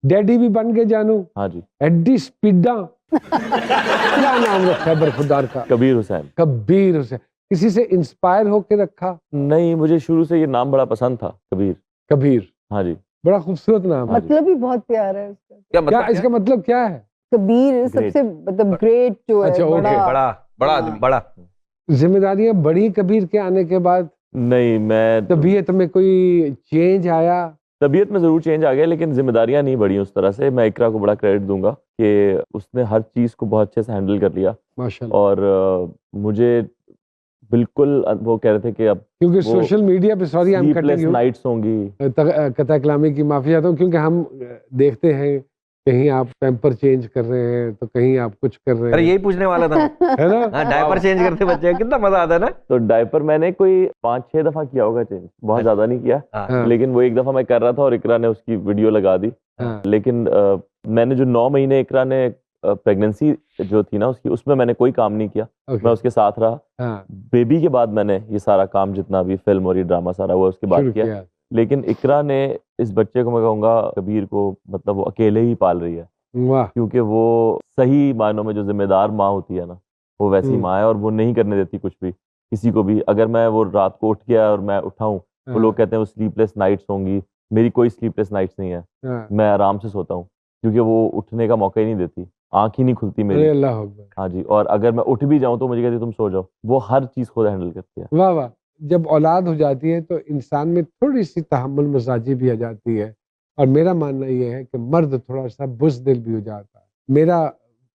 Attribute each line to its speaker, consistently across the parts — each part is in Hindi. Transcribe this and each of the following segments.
Speaker 1: डैडी भी बन गए जानू।
Speaker 2: हाँ जी।
Speaker 1: एडी स्पीडा क्या नाम रखा है बरखुरदार का?
Speaker 2: कबीर हुसैन।
Speaker 1: कबीर हुसैन। किसी से इंस्पायर होके रखा?
Speaker 2: नहीं, मुझे शुरू से ये नाम बड़ा पसंद था, कबीर।
Speaker 1: कबीर।
Speaker 2: हाँ जी।
Speaker 1: बड़ा खूबसूरत नाम है।
Speaker 3: मतलब भी बहुत प्यारा है उसका।
Speaker 4: क्या
Speaker 1: क्या
Speaker 4: मतलब
Speaker 1: इसका मतलब क्या है?
Speaker 3: कबीर सबसे मतलब ग्रेट जो है,
Speaker 1: अच्छा, ओके।
Speaker 4: बड़ा बड़ा आदमी, बड़ा।
Speaker 1: जिम्मेदारियां बढ़ी कबीर के आने के बाद?
Speaker 2: नहीं, मैं
Speaker 1: तबीयत में कोई चेंज आया?
Speaker 2: तबीयत में जरूर चेंज आ गया, लेकिन जिम्मेदारियां नहीं बढ़ी उस तरह से। मैं इकरा को बड़ा क्रेडिट दूंगा कि उसने हर चीज को बहुत अच्छे से हैंडल कर लिया।
Speaker 1: माशाल्लाह।
Speaker 2: और मुझे बिल्कुल वो कह रहे थे कि अब
Speaker 1: क्योंकि
Speaker 2: वो
Speaker 1: सोशल मीडिया पे, sorry I am
Speaker 2: sleepless
Speaker 1: cutting you,
Speaker 2: nights होंगी।
Speaker 1: कथा कलामी की माफी चाहता हूँ, क्योंकि हम देखते हैं कहीं आप पैम्पर चेंज कर रहे हैं तो कहीं आप कुछ कर रहे
Speaker 4: अरे
Speaker 1: हैं,
Speaker 4: यही पूछने वाला था।
Speaker 1: है ना?
Speaker 4: हाँ, डायपर चेंज करते बच्चे, कितना मजा आता है ना।
Speaker 2: तो डायपर मैंने कोई 5-6 दफा किया होगा चेंज, बहुत ज्यादा नहीं किया।
Speaker 1: हाँ।
Speaker 2: लेकिन वो एक दफा मैं कर रहा था और इकरा ने उसकी वीडियो लगा दी।
Speaker 1: हाँ।
Speaker 2: लेकिन मैंने जो 9 महीने इकरा ने प्रेगनेंसी जो थी ना उसकी, उसमें मैंने कोई काम नहीं किया।
Speaker 1: ओके।
Speaker 2: मैं उसके साथ रहा।
Speaker 1: हाँ,
Speaker 2: बेबी के बाद मैंने ये सारा काम, जितना भी फिल्म और ये ड्रामा सारा हुआ, उसके बाद
Speaker 1: शुरू
Speaker 2: किया।
Speaker 1: किया।
Speaker 2: लेकिन इकरा ने इस बच्चे को, मैं कहूँगा कबीर को, मतलब वो अकेले ही पाल रही है।
Speaker 1: वाह।
Speaker 2: क्योंकि वो सही मायनों में जो जिम्मेदार माँ होती है ना, वो वैसी माँ है। और वो नहीं करने देती कुछ भी किसी को भी। अगर मैं वो रात को उठ गया और मैं उठाऊं, वो लोग कहते हैं वो स्लीपलेस नाइट्स होंगी। मेरी कोई स्लीपलेस नाइट्स नहीं है।
Speaker 1: हाँ।
Speaker 2: मैं आराम से सोता हूँ, क्योंकि वो उठने का मौका ही नहीं देती, आंख ही नहीं खुलती
Speaker 1: अरे
Speaker 2: मेरी।
Speaker 1: अल्लाह अकबर।
Speaker 2: हाँ जी। और अगर मैं उठ भी जाऊं तो मुझे कहती तुम सो जाओ। वो हर चीज खुद हैंडल करती है।
Speaker 1: वाह वाह। जब औलाद हो जाती है तो इंसान में थोड़ी सी तहम्मुल मजाजी भी आ जाती है, और मेरा मानना यह है कि मर्द थोड़ा सा बुज़दिल भी हो जाता है। मेरा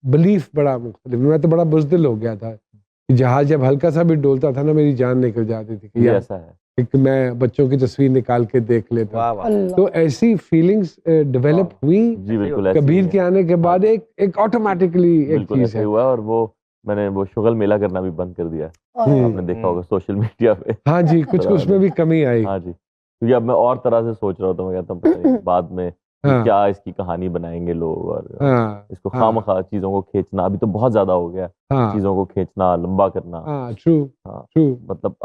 Speaker 1: बिलीफ बड़ा मुख्तलिफ, मैं तो बड़ा बुज़दिल हो गया था कि जहाज जब हल्का सा भी डोलता था ना, मेरी जान निकल जाती थी कि
Speaker 2: ये
Speaker 1: यार,
Speaker 2: ऐसा है।
Speaker 1: कि मैं बच्चों की तस्वीर निकाल के देख लेता।
Speaker 4: वाह वाह।
Speaker 3: अल्लाह।
Speaker 1: तो ऐसी फीलिंग्स डेवलप हुई
Speaker 2: जी बिल्कुल ऐसे ही
Speaker 1: कबीर
Speaker 2: है।
Speaker 1: के आने के बाद। एक ऑटोमेटिकली एक
Speaker 2: बिल्कुल
Speaker 1: चीज
Speaker 2: ऐसे
Speaker 1: है।
Speaker 2: ही हुआ। और वो मैंने वो शुगल मेला करना भी बंद कर दिया है। आपने देखा होगा सोशल मीडिया पे।
Speaker 1: हाँ जी, कुछ
Speaker 2: बराबर
Speaker 1: उसमें
Speaker 2: है।
Speaker 1: भी कमी आई।
Speaker 2: हाँ जी, क्योंकि अब मैं और तरह से सोच रहा था। मैं कहता हूँ पता नहीं बाद में कि
Speaker 1: हाँ।
Speaker 2: क्या इसकी कहानी बनाएंगे लोग, और
Speaker 1: हाँ।
Speaker 2: इसको
Speaker 1: हाँ।
Speaker 2: खामखा चीजों को खींचना अभी तो बहुत ज्यादा हो गया।
Speaker 1: हाँ।
Speaker 2: चीजों को खींचना, लंबा करना।
Speaker 1: हाँ, ट्रू
Speaker 2: हाँ।
Speaker 1: ट्रू।
Speaker 2: मतलब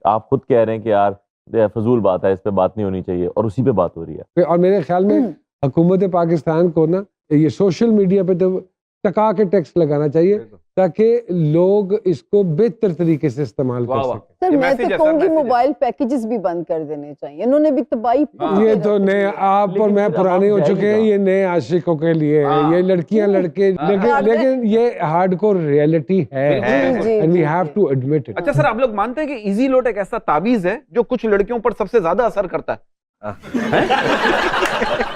Speaker 2: आप खुद कह रहे हैं कि यार ये फजूल बात है, इस पे बात नहीं होनी चाहिए, और उसी पे बात हो रही है।
Speaker 1: और मेरे ख्याल में हुकूमत पाकिस्तान को ना ये सोशल मीडिया पे तो टका के टैक्स लगाना चाहिए, ताकि लोग इसको बेहतर तरीके से इस्तेमाल कर सकें।
Speaker 3: सर
Speaker 4: ये
Speaker 3: मैं
Speaker 4: मैसेज
Speaker 3: तो
Speaker 4: है, सर,
Speaker 3: कहूंगी
Speaker 4: मैसेज है।
Speaker 3: मोबाइल पैकेजेस भी बंद कर देने चाहिए। इन्होंने भी तबाही
Speaker 1: ये तो नए, आप और
Speaker 2: लेकिन
Speaker 1: मैं
Speaker 2: फिर
Speaker 1: पुराने हो
Speaker 2: आवाम
Speaker 1: चुके हैं,
Speaker 2: जाएगी
Speaker 1: ये नए आशिकों के लिए है।
Speaker 4: हाँ।
Speaker 1: ये लड़कियां लड़के, लेकिन ये हार्डकोर रियलिटी है,
Speaker 4: बिल्कुल,
Speaker 1: and we have to admit it.
Speaker 4: अच्छा सर, आप लोग मानते हैं कि इजी लोट एक ऐसा ताबीज है जो कुछ लड़कियों पर सबसे ज्यादा असर करता है?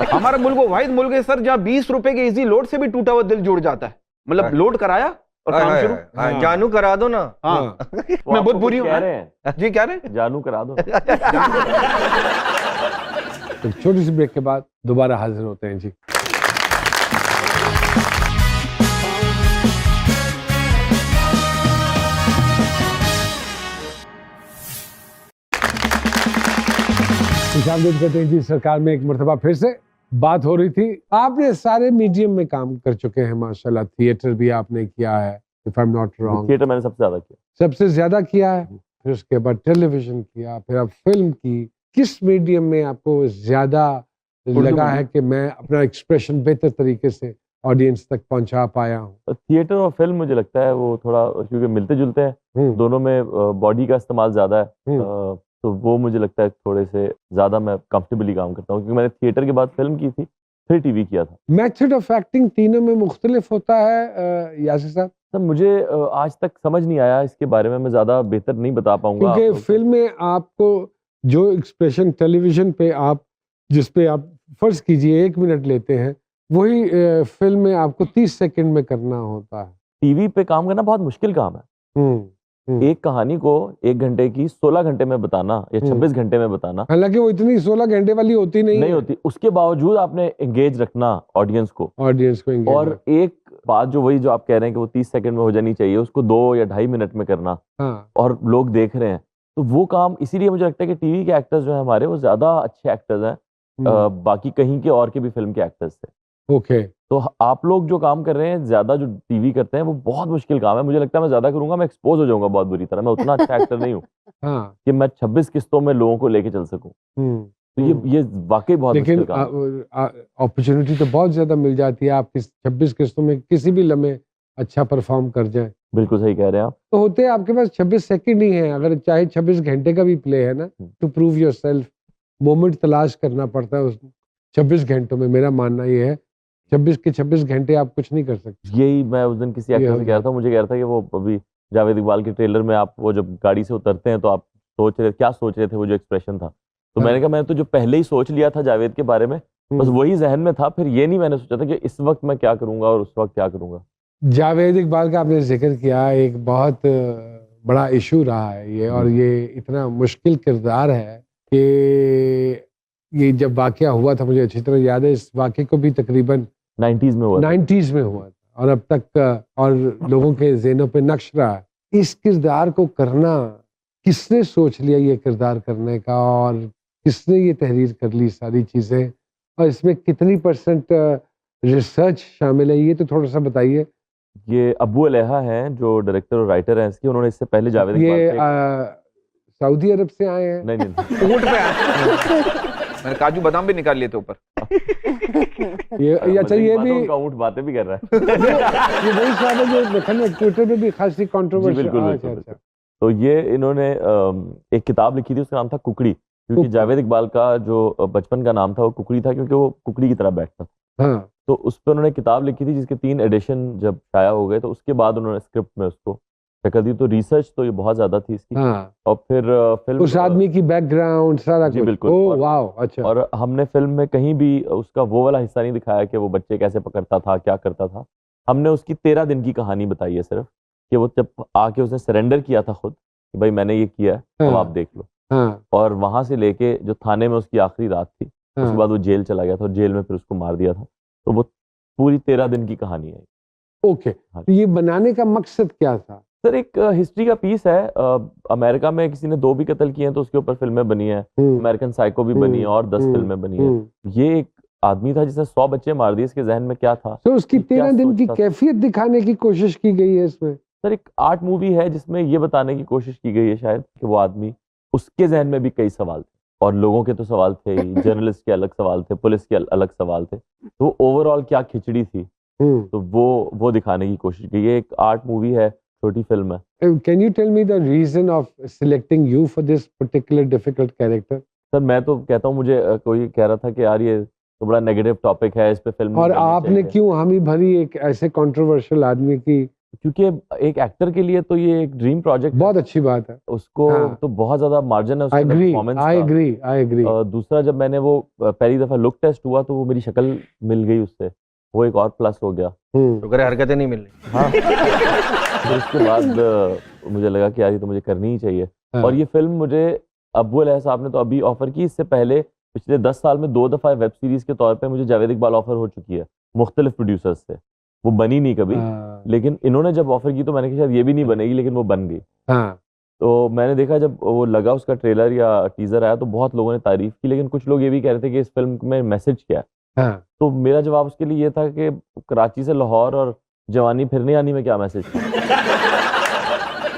Speaker 4: हमारा मुल्क वो वाहिद मुल्क है सर जहाँ 20 रुपए के इजी लोड से भी टूटा हुआ दिल जुड़ जाता है। मतलब लोड कराया और काम शुरू।
Speaker 1: हाँ।
Speaker 5: जानू करा दो ना।
Speaker 4: हाँ।
Speaker 2: वो
Speaker 4: मैं
Speaker 2: आपको
Speaker 4: बहुत
Speaker 2: कुछ
Speaker 4: बुरी हूँ।
Speaker 2: कह रहे हैं,
Speaker 4: जी क्या रहे हैं?
Speaker 2: जानू करा दो।
Speaker 1: तो छोटी सी ब्रेक के बाद दोबारा हाजिर होते हैं जी। खुशामदीद कहते हैं जी सरकार में एक मरतबा फिर से बात हो रही थी। आपने सारे मीडियम में काम कर चुके हैं माशाल्लाह, थिएटर भी आपने किया है, if I am not wrong,
Speaker 2: theatre मैंने सबसे ज्यादा किया।
Speaker 1: सबसे ज्यादा किया है। फिर उसके बाद टेलीविजन किया, फिर आप फिल्म की। किस मीडियम में आपको ज्यादा लगा है कि मैं अपना एक्सप्रेशन बेहतर तरीके से ऑडियंस तक पहुंचा पाया हूँ?
Speaker 2: थिएटर और फिल्म मुझे लगता है वो थोड़ा, क्योंकि मिलते जुलते हैं, दोनों में बॉडी का इस्तेमाल ज्यादा है। तो वो मुझे लगता है थोड़े से ज्यादा मैं कंफर्टेबली काम करता हूँ, क्योंकि मैंने थिएटर के बाद फिल्म की थी, फिर टीवी किया था।
Speaker 1: मेथड ऑफ एक्टिंग तीनों में मुख्तलिफ होता है यासिर साहब?
Speaker 2: सर मुझे आज तक समझ नहीं आया इसके बारे में, मैं ज्यादा बेहतर नहीं बता पाऊंगा।
Speaker 1: क्योंकि फिल्म में आपको जो एक्सप्रेशन टेलीविजन पे आप, जिस पे आप फर्ज कीजिए 1 मिनट लेते हैं, वही फिल्म में आपको 30 सेकंड में करना होता है।
Speaker 2: टीवी पे काम करना बहुत मुश्किल काम है। एक कहानी को 1 घंटे की 16 घंटे में बताना या 26 घंटे में बताना,
Speaker 1: हालांकि वो इतनी 16 घंटे वाली होती नहीं
Speaker 2: होती। उसके बावजूद आपने एंगेज रखना ऑडियंस को।
Speaker 1: ऑडियंस को engage
Speaker 2: और एक बात जो वही जो आप कह रहे हैं कि वो 30 सेकंड में हो जानी चाहिए, उसको 2 या 2.5 मिनट में करना,
Speaker 1: हाँ।
Speaker 2: और लोग देख रहे हैं, तो वो काम इसीलिए मुझे लगता है कि टीवी के एक्टर्स जो है हमारे, वो ज्यादा अच्छे एक्टर्स हैं बाकी कहीं के और के भी फिल्म के एक्टर्स से।
Speaker 1: ओके।
Speaker 2: तो आप लोग जो काम कर रहे हैं, ज्यादा जो टीवी करते हैं, वो बहुत मुश्किल काम है। मुझे लगता है मैं ज्यादा करूंगा मैं एक्सपोज हो जाऊंगा बहुत बुरी तरह। मैं उतना अच्छा एक्टर नहीं हूँ
Speaker 1: हाँ।
Speaker 2: कि मैं 26 किस्तों में लोगों को लेके चल सकूं। तो ये वाकई बहुत
Speaker 1: लेकिन
Speaker 2: मुश्किल काम है।
Speaker 1: अपॉर्चुनिटी तो बहुत ज्यादा मिल जाती है, आप 26 किस्तों में किसी भी लम्हे अच्छा परफॉर्म कर जाए।
Speaker 2: बिल्कुल सही कह रहे हैं आप।
Speaker 1: तो होते हैं आपके पास 26 सेकंड ही है, अगर चाहे 26 घंटे का भी प्ले है ना, टू प्रूव योरसेल्फ, मोमेंट तलाश करना पड़ता है उस 26 घंटों में। मेरा मानना ये है 26 के 26 घंटे आप कुछ नहीं कर सकते।
Speaker 2: यही मैं उस दिन किसी
Speaker 1: ये
Speaker 2: एक्टर
Speaker 1: हो
Speaker 2: से कह रहा था, मुझे कह रहा था कि वो अभी जावेद इकबाल के ट्रेलर में आप वो जब गाड़ी से उतरते हैं तो आप क्या सोच रहे थे, वो जो एक्सप्रेशन था, तो मैंने
Speaker 1: हाँ।
Speaker 2: कहा मैं तो जो पहले ही सोच लिया था जावेद के बारे में, बस वही जहन में था, फिर ये नहीं मैंने सोचा था कि इस वक्त मैं क्या करूंगा और उस वक्त क्या करूंगा।
Speaker 1: जावेद इकबाल का आपने जिक्र किया, एक बहुत बड़ा इशू रहा है ये, और ये इतना मुश्किल किरदार है कि ये जब वाकया हुआ था, मुझे अच्छी तरह याद है, इस वाकये को भी तकरीबन
Speaker 2: 90s में हुआ था।
Speaker 1: 90s में हुआ था और अब तक और लोगों के ज़हनों पे नक्श रहा है। इस किरदार को करना, किसने सोच लिया ये किरदार करने का, और किसने ये तहरीर कर ली सारी चीज़ें, और इसमें कितनी % रिसर्च शामिल है, ये तो थोड़ा सा बताइए।
Speaker 2: ये अब्बू अलैहा हैं जो डायरेक्टर और राइटर हैं इसके, उन्होंने इससे पहले जावेद इकबाल
Speaker 1: ये
Speaker 2: के
Speaker 1: सऊदी अरब से आए हैं।
Speaker 2: नहीं नहीं
Speaker 4: ऊंट पे आया। मैंने काजू बादाम भी निकाल लिए थे ऊपर।
Speaker 1: ये अच्छा, ये भी
Speaker 2: उनका ऊँट बातें भी कर रहा है।
Speaker 1: ये वही साहब है जो देखा ना ट्विटर पे भी खासी
Speaker 2: जी,
Speaker 1: कंट्रोवर्सी।
Speaker 2: बिल्कुल, बिल्कुल, बिल्कुल। तो ये इन्होंने एक किताब लिखी थी, उसका नाम था कुकड़ी, क्योंकि जावेद इकबाल का जो बचपन का नाम था वो कुकड़ी था, क्योंकि वो कुकड़ी की तरह बैठता था।
Speaker 1: हाँ,
Speaker 2: तो उस पर उन्होंने किताब लिखी थी जिसके 3 एडिशन जब शाया हो गए, तो उसके बाद उन्होंने स्क्रिप्ट में उसको शक्ल दी। तो रिसर्च तो ये बहुत ज्यादा थी इसकी।
Speaker 1: हाँ,
Speaker 2: और फिर फिल्म
Speaker 1: उस आदमी की बैकग्राउंड सारा
Speaker 2: जी,
Speaker 1: कुछ।
Speaker 2: बिल्कुल।
Speaker 1: ओह
Speaker 2: और-
Speaker 1: वाओ, अच्छा।
Speaker 2: और हमने फिल्म में कहीं भी उसका वो वाला हिस्सा नहीं दिखाया कि वो बच्चे कैसे पकड़ता था, क्या करता था। हमने उसकी 13 दिन की कहानी बताई है सिर्फ, कि वो जब आके उसने सरेंडर किया था खुद कि भाई मैंने ये किया है, अब
Speaker 1: हाँ।
Speaker 2: आप देख लो।
Speaker 1: हाँ,
Speaker 2: और वहां से लेके जो थाने में उसकी आखिरी रात थी, उसके
Speaker 1: हाँ,
Speaker 2: बाद वो जेल चला गया था और जेल में फिर उसको मार दिया था। तो वो पूरी 13 दिन की कहानी है।
Speaker 1: ओके।
Speaker 2: हाँ।
Speaker 1: तो ये बनाने का मकसद क्या था?
Speaker 2: सर एक हिस्ट्री का पीस है। अमेरिका में किसी ने 2 भी कत्ल किए हैं तो उसके ऊपर फिल्में बनी हैं। अमेरिकन साइको भी बनी है और 10 फिल्में बनी हैं। ये एक आदमी था जिसने 100 बच्चे मार दिए, इसके जहन में क्या था?
Speaker 1: तो उसकी
Speaker 2: ये क्या
Speaker 1: 13 दिन की
Speaker 2: सोचता था?
Speaker 1: कैफियत दिखाने की कोशिश की गई है इसमें।
Speaker 2: सर एक आर्ट मूवी है जिसमें ये बताने की कोशिश की गई है शायद कि वो आदमी, उसके जहन में भी कई सवाल थे, और लोगों के तो सवाल थे ही, जर्नलिस्ट के अलग सवाल थे, पुलिस के अलग सवाल थे। तो ओवरऑल क्या खिचड़ी थी, तो वो दिखाने की कोशिश की। ये एक आर्ट मूवी है, छोटी फिल्म है।
Speaker 1: Can you tell me the reason of selecting you for this particular difficult character?
Speaker 2: Sir मैं तो कहता हूँ, मुझे कोई कह रहा था कि यार ये तो बड़ा नेगेटिव टॉपिक है, इस पे फिल्म
Speaker 1: और
Speaker 2: नहीं बननी
Speaker 1: आपने
Speaker 2: चाहिए।
Speaker 1: क्यों हामी भरी एक ऐसे कंट्रोवर्शियल आदमी की?
Speaker 2: क्योंकि एक एक्टर के लिए तो ये एक ड्रीम प्रोजेक्ट है,
Speaker 1: बहुत अच्छी बात है।
Speaker 2: उसको
Speaker 1: हाँ।
Speaker 2: तो बहुत ज्यादा मार्जिन है उसके
Speaker 1: आई
Speaker 2: अंदर
Speaker 1: एग्री,
Speaker 2: परफॉर्मेंस
Speaker 1: आई
Speaker 2: का।
Speaker 1: Agree, I agree.
Speaker 2: दूसरा जब मैंने वो पहली दफा लुक टेस्ट हुआ तो वो मेरी शक्ल मिल गई उससे, वो एक और प्लस हो गया।
Speaker 4: तो करे हरकतें नहीं मिल रही।
Speaker 2: हाँ। फिर उसके बाद मुझे लगा कि यार ये तो मुझे करनी ही चाहिए।
Speaker 1: हाँ।
Speaker 2: और ये फिल्म मुझे अब्बू अलैहा साहब ने तो अभी ऑफर की, इससे पहले पिछले 10 साल में 2 दफा वेब सीरीज के तौर पे मुझे जावेद इकबाल ऑफर हो चुकी है मुख्तलिफ प्रोड्यूसर्स से, वो बनी नहीं कभी।
Speaker 1: हाँ,
Speaker 2: लेकिन इन्होंने जब ऑफर की तो मैंने कहा शायद ये भी नहीं बनेगी, लेकिन वो बन गई।
Speaker 1: हाँ,
Speaker 2: तो मैंने देखा जब वो लगा उसका ट्रेलर या टीजर आया तो बहुत लोगों ने तारीफ की, लेकिन कुछ लोग ये भी कह रहे थे कि इस फिल्म में मैसेज क्या है।
Speaker 1: हाँ।
Speaker 2: तो मेरा जवाब उसके लिए ये था कि कराची से लाहौर और जवानी फिरने आनी में क्या मैसेज था।